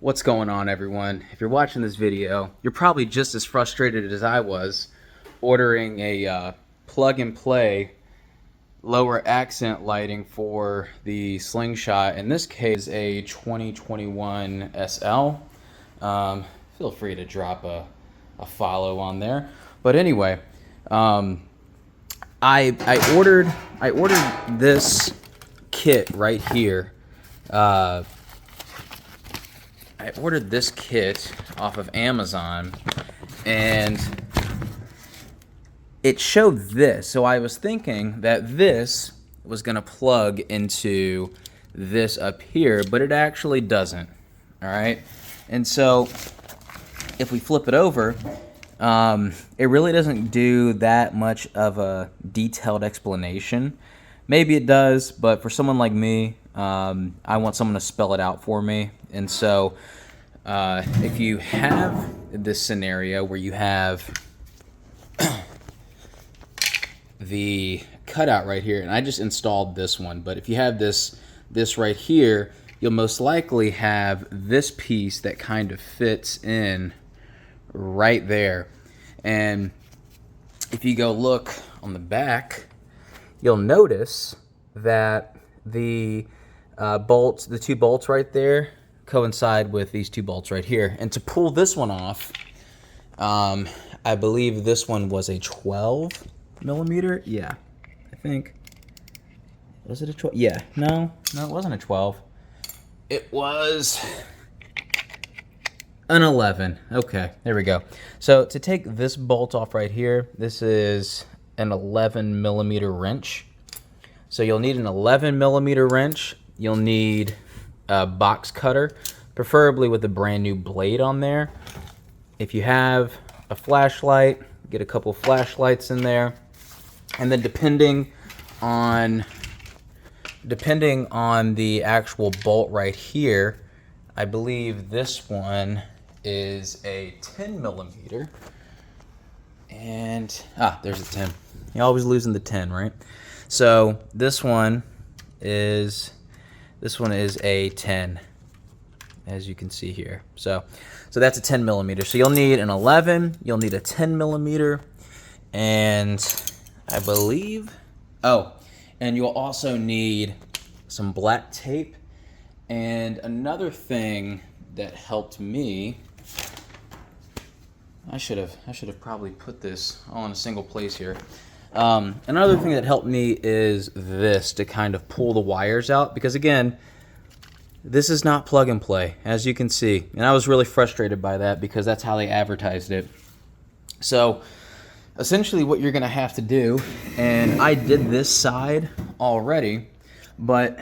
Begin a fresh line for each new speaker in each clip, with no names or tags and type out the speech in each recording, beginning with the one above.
What's going on, everyone? If you're watching this video, you're probably just as frustrated as I was ordering a plug-and-play lower accent lighting for the Slingshot. In this case, a 2021 SL. Feel free to drop a follow on there. But anyway, I ordered this kit right here. I ordered this kit off of Amazon, and it showed this. So I was thinking that this was going to plug into this up here, but it actually doesn't. All right. And so if we flip it over, it really doesn't do that much of a detailed explanation. Maybe it does, but for someone like me, I want someone to spell it out for me. And so if you have this scenario where you have the cutout right here, and I just installed this one, but if you have this right here, you'll most likely have this piece that kind of fits in right there. And if you go look on the back, you'll notice that the bolts, the two bolts right there, coincide with these two bolts right here. And to pull this one off, I believe this one was a 12 millimeter. Yeah, I think. Was it a 12? Yeah, no, it wasn't a 12. It was an 11. Okay, there we go. So to take this bolt off right here, this is an 11 millimeter wrench. So you'll need an 11 millimeter wrench. You'll need a box cutter, preferably with a brand new blade on there. If you have a flashlight, get a couple flashlights in there. And then depending on the actual bolt right here, I believe this one is a 10 millimeter. And, there's a 10. You're always losing the 10, right? So this one is a 10, as you can see here. So that's a 10 millimeter. So you'll need an 11, you'll need a 10 millimeter, and I believe, and you'll also need some black tape. And another thing that helped me, I should have probably put this all in a single place here. Another thing that helped me is this, to kind of pull the wires out, because again, this is not plug and play, as you can see. And I was really frustrated by that because that's how they advertised it. So essentially what you're gonna have to do, and I did this side already, but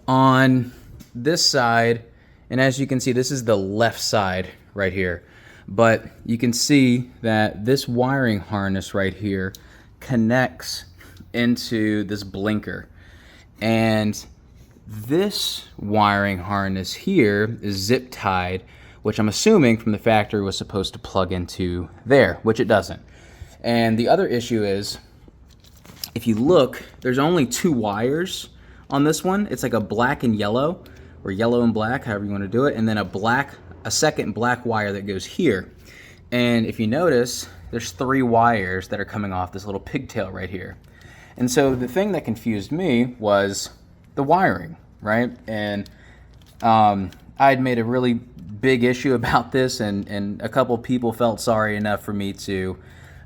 on this side, and as you can see, this is the left side right here, but you can see that this wiring harness right here connects into this blinker, and this wiring harness here is zip tied, which I'm assuming from the factory was supposed to plug into there, which it doesn't. And the other issue is, if you look, there's only two wires on this one. It's like a black and yellow, or yellow and black, however you want to do it, and then a second black wire that goes here. And if you notice, there's three wires that are coming off this little pigtail right here. And so the thing that confused me was the wiring, right? And I had made a really big issue about this, and a couple people felt sorry enough for me to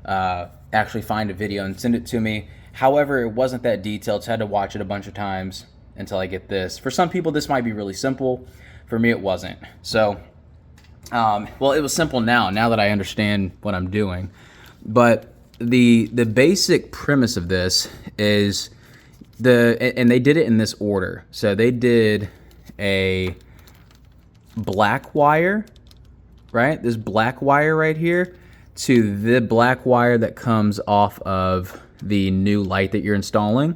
actually find a video and send it to me. However, it wasn't that detailed, so I had to watch it a bunch of times until I get this. For some people, this might be really simple. For me, it wasn't. So well, it was simple now that I understand what I'm doing. But the basic premise of this is and they did it in this order. So they did a black wire, right? This black wire right here to the black wire that comes off of the new light that you're installing.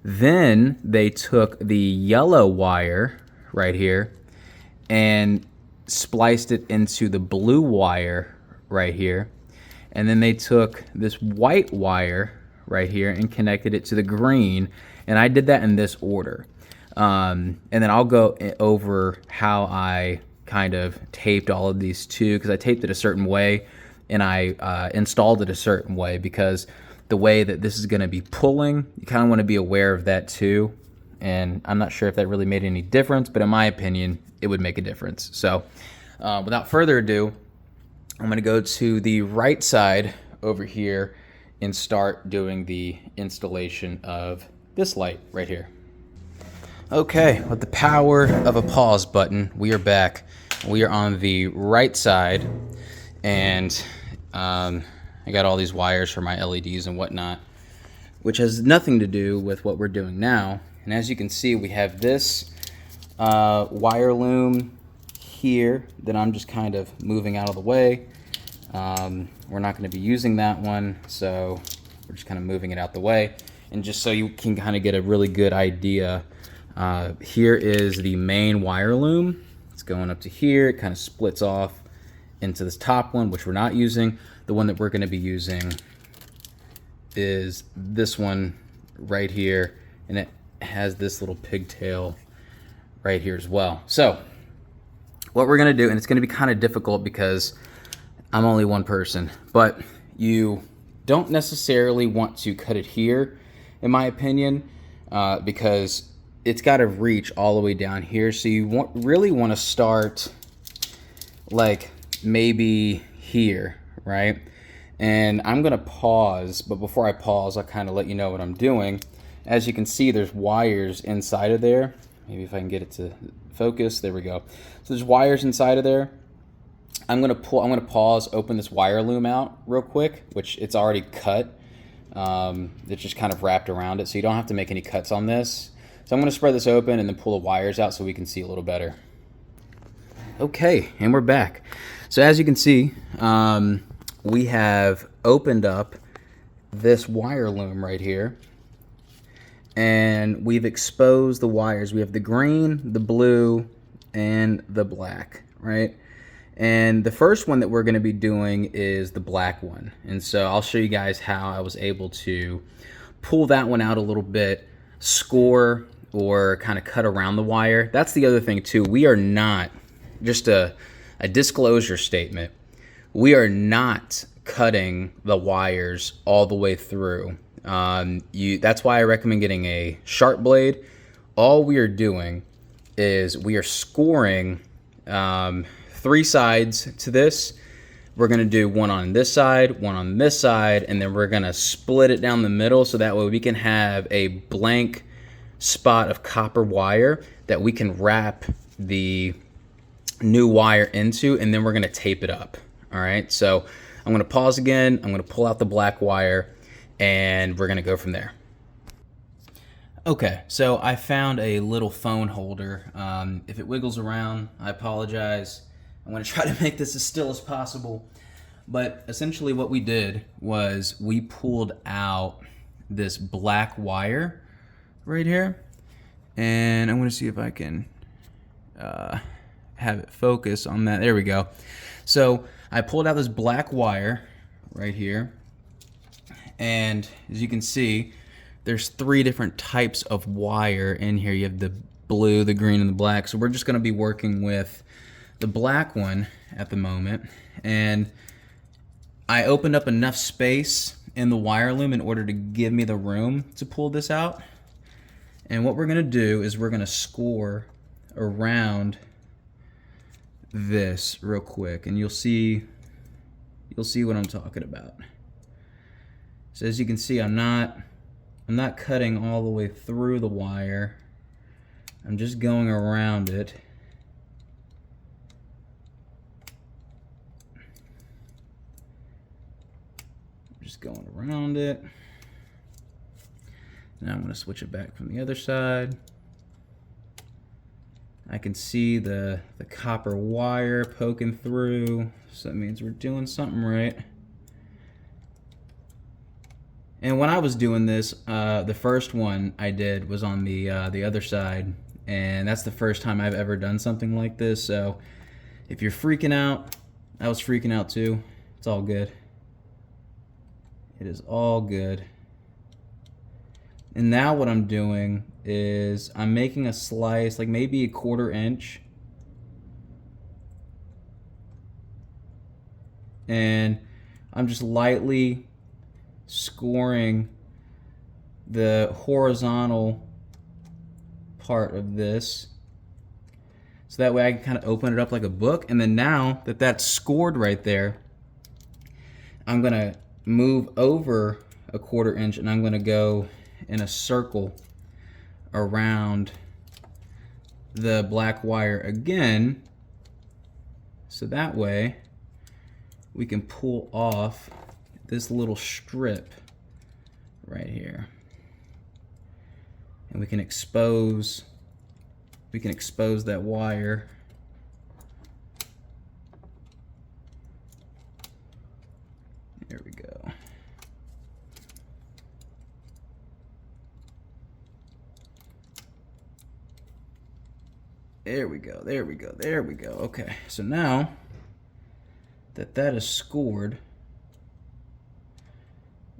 Then they took the yellow wire right here and spliced it into the blue wire right here. And then they took this white wire right here and connected it to the green. And I did that in this order. And then I'll go over how I kind of taped all of these too, because I taped it a certain way and I installed it a certain way, because the way that this is going to be pulling, you kind of want to be aware of that too. And I'm not sure if that really made any difference, but in my opinion, it would make a difference. So without further ado, I'm going to go to the right side over here and start doing the installation of this light right here. Okay, with the power of a pause button, we are back. We are on the right side, and I got all these wires for my LEDs and whatnot, which has nothing to do with what we're doing now. And as you can see, we have this wire loom here that I'm just kind of moving out of the way. We're not going to be using that one, so we're just kind of moving it out the way. And just so you can kind of get a really good idea, here is the main wire loom. It's going up to here. It kind of splits off into this top one, which we're not using. The one that we're going to be using is this one right here, and it has this little pigtail right here as well. So what we're going to do, and it's going to be kind of difficult because I'm only one person, but you don't necessarily want to cut it here, in my opinion, because it's got to reach all the way down here. So you really want to start like maybe here, right? And I'm going to pause, but before I pause, I'll kind of let you know what I'm doing. As you can see, there's wires inside of there. Maybe if I can get it to focus, there we go. So there's wires inside of there. I'm gonna pause, open this wire loom out real quick, which it's already cut. It's just kind of wrapped around it, so you don't have to make any cuts on this. So I'm gonna spread this open and then pull the wires out so we can see a little better. Okay, and we're back. So as you can see, we have opened up this wire loom right here, and we've exposed the wires. We have the green, the blue, and the black, right? And the first one that we're going to be doing is the black one. And so I'll show you guys how I was able to pull that one out a little bit, score or kind of cut around the wire. That's the other thing too. We are not, just a disclosure statement, we are not cutting the wires all the way through. That's why I recommend getting a sharp blade. All we are doing is we are scoring 3 sides to this. We're going to do one on this side, one on this side, and then we're going to split it down the middle so that way we can have a blank spot of copper wire that we can wrap the new wire into, and then we're going to tape it up. All right, so I'm going to pause again. I'm going to pull out the black wire, and we're going to go from there. Okay, so I found a little phone holder. If it wiggles around, I apologize. I'm going to try to make this as still as possible. But essentially what we did was we pulled out this black wire right here. And I'm going to see if I can have it focus on that. There we go. So I pulled out this black wire right here. And as you can see, there's 3 different types of wire in here. You have the blue, the green, and the black. So we're just going to be working with the black one at the moment. And I opened up enough space in the wire loom in order to give me the room to pull this out. And what we're going to do is we're going to score around this real quick, and you'll see what I'm talking about. So as you can see, I'm not cutting all the way through the wire. I'm just going around it. Just going around it. Now I'm going to switch it back from the other side. I can see the copper wire poking through, so that means we're doing something right. And when I was doing this, the first one I did was on the other side, and that's the first time I've ever done something like this. So if you're freaking out, I was freaking out too. It's all good. It is all good. And now what I'm doing is I'm making a slice, like maybe a 1/4 inch and I'm just lightly scoring the horizontal part of this, so that way I can kind of open it up like a book. And then now that that's scored right there, I'm gonna move over a 1/4 inch and I'm gonna go in a circle around the black wire again, so that way we can pull off this little strip right here, and we can expose that wire. There we go. There we go, there we go, there we go. Okay, so now that that is scored,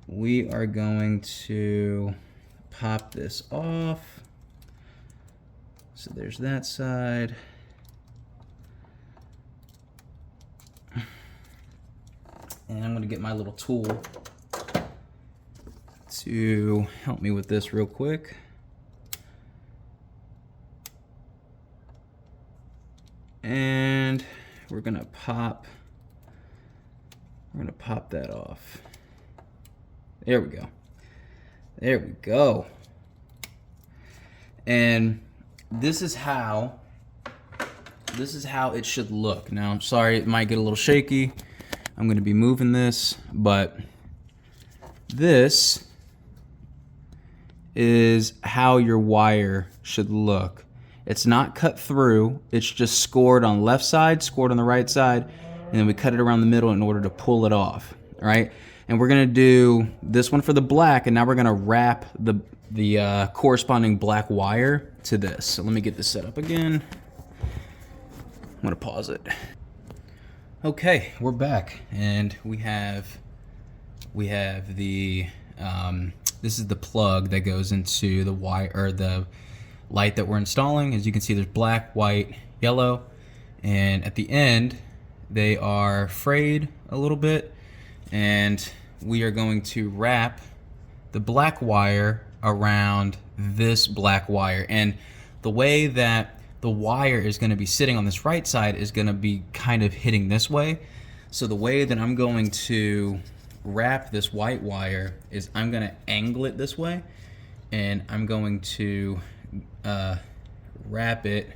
we are going to pop this off. So there's that side. And I'm gonna get my little tool to help me with this real quick. And we're gonna pop that off. There we go. There we go. And this is how it should look. Now, I'm sorry, it might get a little shaky. I'm going to be moving this, but this is how your wire should look. It's not cut through, it's just scored on the left side, scored on the right side, and then we cut it around the middle in order to pull it off, all right? And we're gonna do this one for the black, and now we're gonna wrap the corresponding black wire to this. So let me get this set up again. I'm gonna pause it. Okay, we're back, and we have the this is the plug that goes into the wire, or the light that we're installing. As you can see, there's black, white, yellow, and at the end they are frayed a little bit, and we are going to wrap the black wire around this black wire. And the way that the wire is going to be sitting on this right side is going to be kind of hitting this way. So the way that I'm going to wrap this white wire is I'm going to angle it this way, and I'm going to wrap it.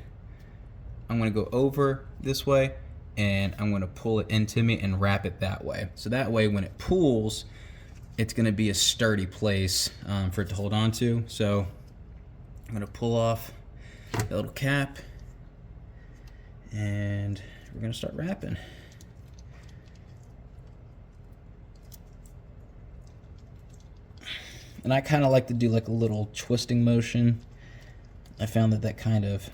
I'm going to go over this way, and I'm going to pull it into me and wrap it that way. So that way when it pulls, it's going to be a sturdy place for it to hold on to. So I'm going to pull off the little cap, and we're going to start wrapping. And I kind of like to do like a little twisting motion. I found that that kind of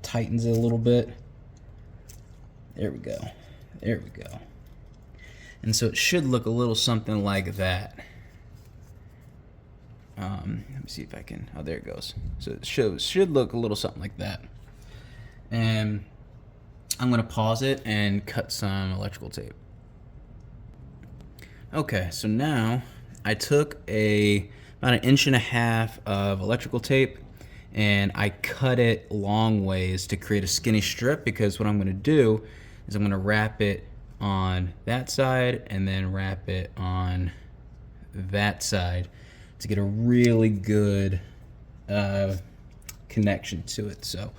tightens it a little bit. There we go. There we go. And so it should look a little something like that. Let me see if I can, oh, there it goes. So it should look a little something like that. And I'm gonna pause it and cut some electrical tape. Okay, so now I took about 1.5 inches of electrical tape, and I cut it long ways to create a skinny strip, because what I'm gonna do is I'm gonna wrap it on that side and then wrap it on that side to get a really good connection to it. So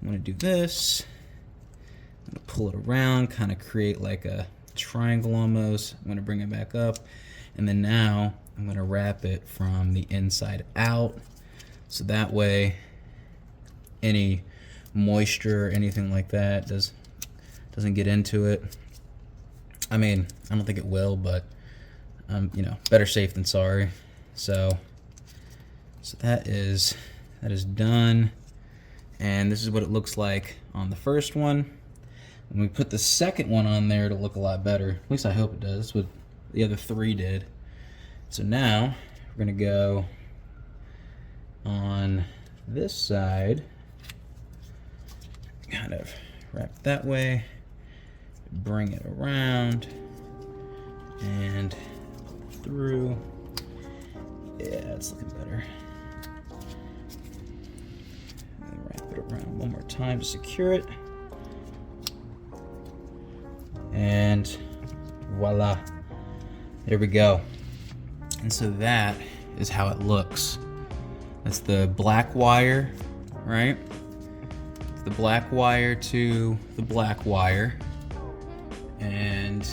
I'm gonna do this. I'm gonna pull it around, kind of create like a triangle almost. I'm gonna bring it back up, and then now I'm gonna wrap it from the inside out, so that way any moisture or anything like that doesn't get into it. I mean, I don't think it will, but you know, better safe than sorry. So that is done, and this is what it looks like on the first one. When we put the second one on there, it'll look a lot better. At least I hope it does. That's what the other three did. So now we're gonna go on this side, kind of wrap it that way, bring it around, and through. Yeah, it's looking better. And wrap it around one more time to secure it. And voila, there we go. And so that is how it looks. That's the black wire, right? The black wire to the black wire. And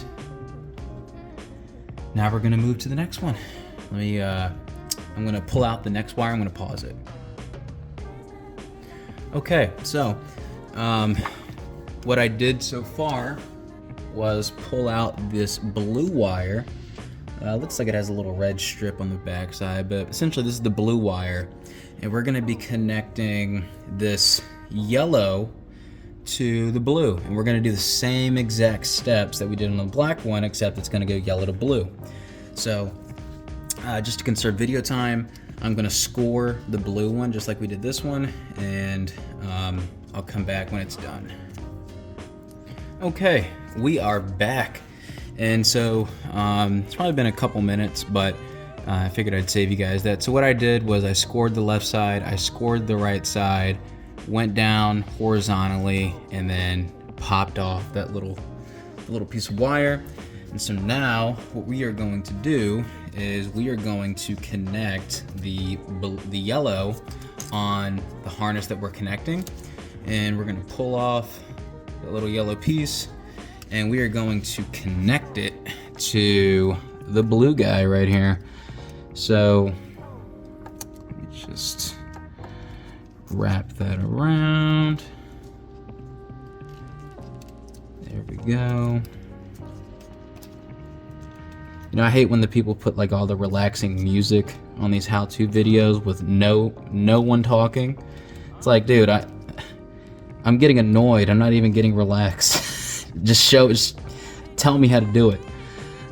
now we're gonna move to the next one. Let me, I'm gonna pull out the next wire, I'm gonna pause it. Okay, so what I did so far was pull out this blue wire. Looks like it has a little red strip on the back side, but essentially this is the blue wire. And we're gonna be connecting this yellow to the blue. And we're gonna do the same exact steps that we did on the black one, except it's gonna go yellow to blue. So just to conserve video time, I'm gonna score the blue one just like we did this one, and I'll come back when it's done. Okay, we are back. And so it's probably been a couple minutes, but I figured I'd save you guys that. So what I did was I scored the left side, I scored the right side, went down horizontally, and then popped off that little piece of wire. And so now what we are going to do is we are going to connect the yellow on the harness that we're connecting. And we're gonna pull off the little yellow piece, and we are going to connect it to the blue guy right here. So let me just wrap that around. There we go. You know, I hate when the people put like all the relaxing music on these how-to videos with no one talking. It's like, dude, I'm getting annoyed. I'm not even getting relaxed. just tell me how to do it.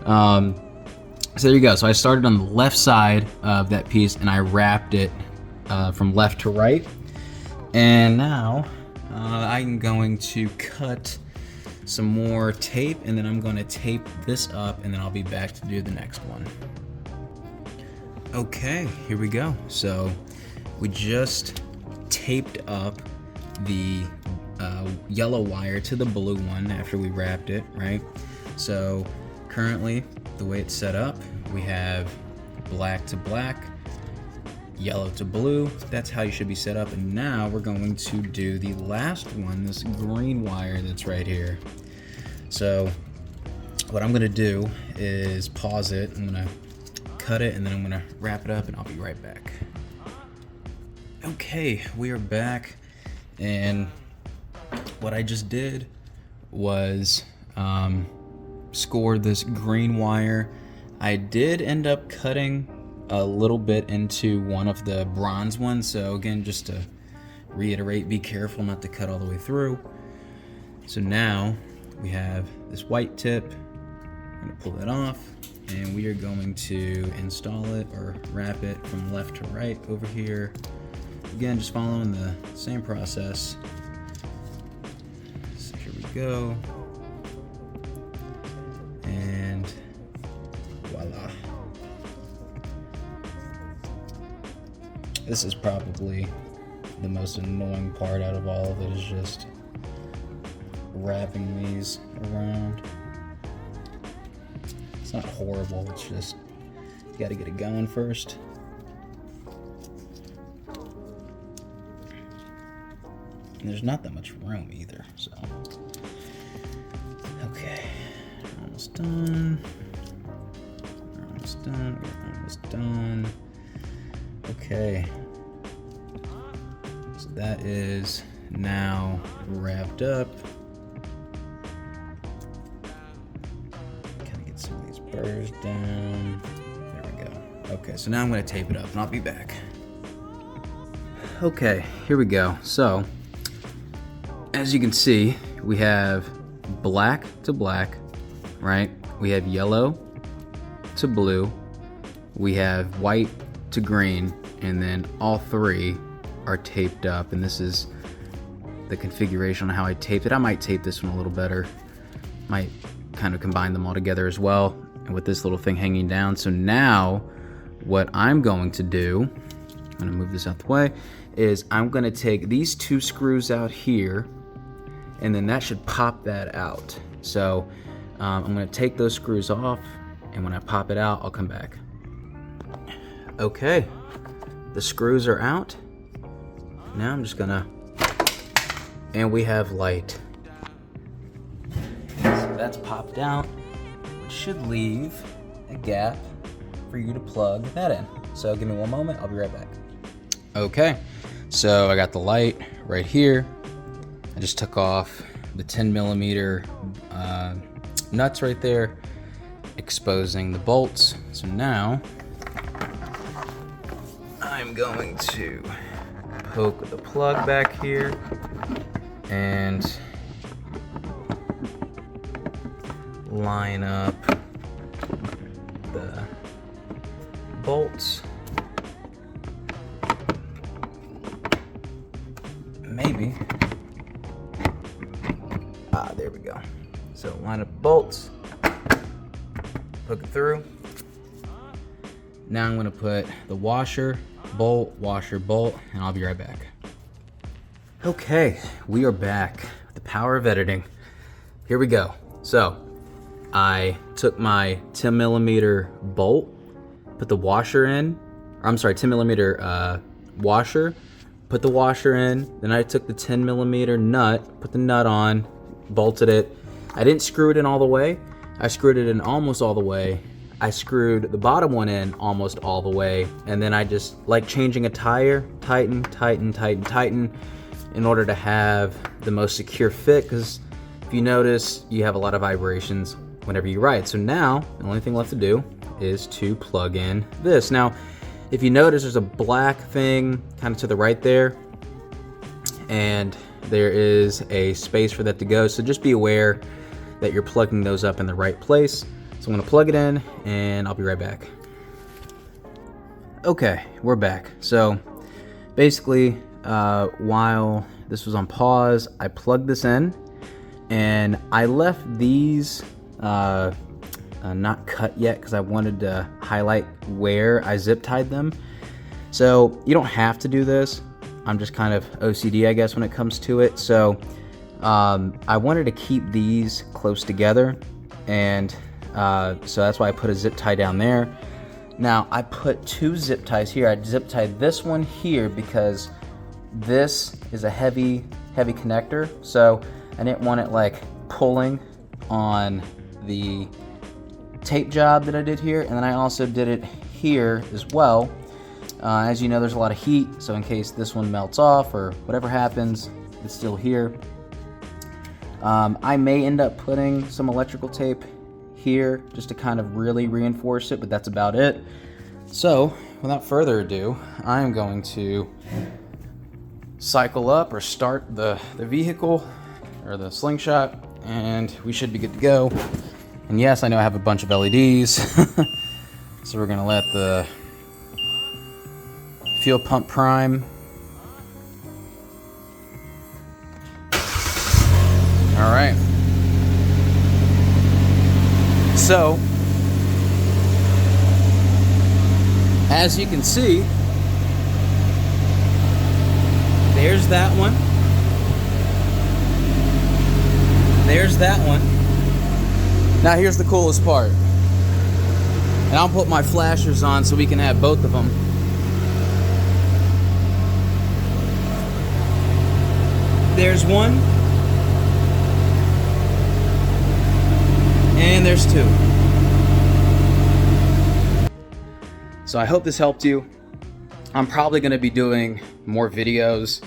So there you go. So I started on the left side of that piece and I wrapped it from left to right. And now I'm going to cut some more tape, and then I'm going to tape this up, and then I'll be back to do the next one. Okay, here we go. So we just taped up the yellow wire to the blue one after we wrapped it, right? So currently the way it's set up, we have black to black, yellow to blue. That's how you should be set up. And now we're going to do the last one, this green wire that's right here. So what I'm gonna do is pause it, I'm gonna cut it, and then I'm gonna wrap it up, and I'll be right back. Okay, we are back, and what I just did was score this green wire. I did end up cutting a little bit into one of the bronze ones, so again, just to reiterate, be careful not to cut all the way through. So now we have this white tip. I'm gonna pull that off, and we are going to install it or wrap it from left to right over here. Again, just following the same process. So here we go. And voila. This is probably the most annoying part out of all of it, is just wrapping these around. It's not horrible, it's just you gotta get it going first. And there's not that much room either, so. Okay, almost done. We're almost done, we're almost done. Okay, so that is now wrapped up. Kind of get some of these burrs down. There we go. Okay, so now I'm going to tape it up, and I'll be back. Okay, here we go. So, as you can see, we have black to black, right? We have yellow to blue. We have white to green, and then all three are taped up, and this is the configuration on how I taped it. I might tape this one a little better. Might kind of combine them all together as well. and with this little thing hanging down. So now what I'm going to do, I'm gonna move this out the way, is I'm gonna take these 2 screws out here, and then that should pop that out. So I'm gonna take those screws off, and when I pop it out, I'll come back. Okay, the screws are out. Now I'm just gonna, and we have light. So that's popped out, which should leave a gap for you to plug that in. So give me one moment, I'll be right back. Okay, so I got the light right here. I just took off the 10mm nuts right there, exposing the bolts. So now I'm going to poke the plug back here and line up the bolts. Maybe. There we go. So line up bolts, hook it through. Now I'm gonna put the washer, bolt, and I'll be right back. Okay, we are back. The power of editing. Here we go. So I took my 10mm bolt, put the washer in, or I'm sorry, 10mm washer, put the washer in, then I took the 10mm nut, put the nut on, bolted it. I didn't screw it in all the way. I screwed it in almost all the way. I screwed the bottom one in almost all the way, and then I just, like changing a tire, tighten in order to have the most secure fit, because if you notice, you have a lot of vibrations whenever you ride. So now, the only thing left to do is to plug in this. Now, if you notice, there's a black thing kind of to the right there, and there is a space for that to go. So just be aware that you're plugging those up in the right place. So I'm gonna plug it in and I'll be right back. Okay, we're back. So basically, while this was on pause, I plugged this in and I left these not cut yet because I wanted to highlight where I zip tied them. So you don't have to do this. I'm just kind of OCD, I guess, when it comes to it. So I wanted to keep these close together, and so that's why I put a zip tie down there. Now I put 2 zip ties here. I zip tied this one here because this is a heavy connector, so I didn't want it like pulling on the tape job that I did here, and then I also did it here as well. As you know, there's a lot of heat, so in case this one melts off or whatever happens, it's still here. I may end up putting some electrical tape here just to kind of really reinforce it, but that's about it. So without further ado, I am going to cycle up or start the vehicle or the Slingshot, and we should be good to go. And yes, I know I have a bunch of LEDs, so we're gonna let the fuel pump prime. All right. So, as you can see, there's that one. There's that one. Now here's the coolest part. And I'll put my flashers on so we can have both of them. There's one. And there's 2. So I hope this helped you. I'm probably going to be doing more videos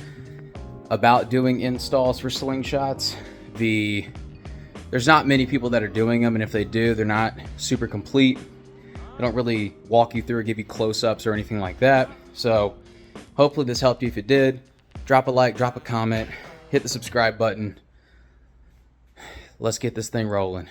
about doing installs for Slingshots. There's not many people that are doing them, and if they do, they're not super complete. They don't really walk you through or give you close-ups or anything like that. So hopefully this helped you. If it did, drop a like, drop a comment, hit the subscribe button. Let's get this thing rolling.